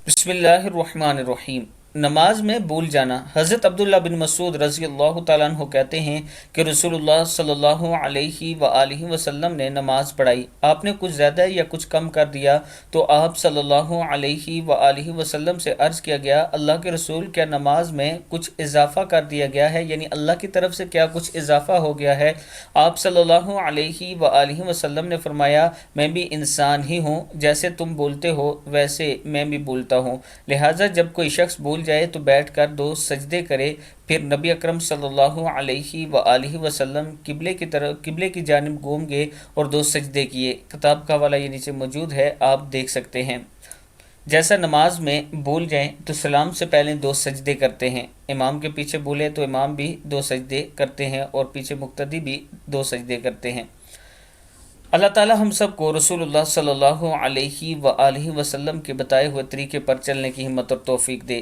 بسم اللہ الرحمن الرحیم۔ نماز میں بھول جانا۔ حضرت عبداللہ بن مسعود رضی اللہ تعالیٰ عنہ کہتے ہیں کہ رسول اللہ صلی اللہ علیہ وآلہ وسلم نے نماز پڑھائی، آپ نے کچھ زیادہ یا کچھ کم کر دیا تو آپ صلی اللہ علیہ وآلہ وسلم سے عرض کیا گیا، اللہ کے رسول، کیا نماز میں کچھ اضافہ کر دیا گیا ہے؟ یعنی اللہ کی طرف سے کیا کچھ اضافہ ہو گیا ہے؟ آپ صلی اللہ علیہ وآلہ وسلم نے فرمایا، میں بھی انسان ہی ہوں، جیسے تم بولتے ہو ویسے میں بھی بولتا ہوں، لہٰذا جب کوئی شخص بھول جائے تو بیٹھ کر 2 سجدے کرے۔ پھر نبی اکرم صلی اللہ علیہ وآلہ وسلم قبلے کی جانب گھوم گئے اور 2 سجدے کیے۔ کتاب کا حوالہ یہ نیچے موجود ہے، آپ دیکھ سکتے ہیں۔ جیسا نماز میں بھول جائیں تو سلام سے پہلے 2 سجدے کرتے ہیں، امام کے پیچھے بھولے تو امام بھی 2 سجدے کرتے ہیں اور پیچھے مقتدی بھی 2 سجدے کرتے ہیں۔ اللہ تعالی ہم سب کو رسول اللہ صلی اللہ علیہ وآلہ وسلم کے بتائے ہوئے طریقے پر چلنے کی ہمت اور توفیق دے۔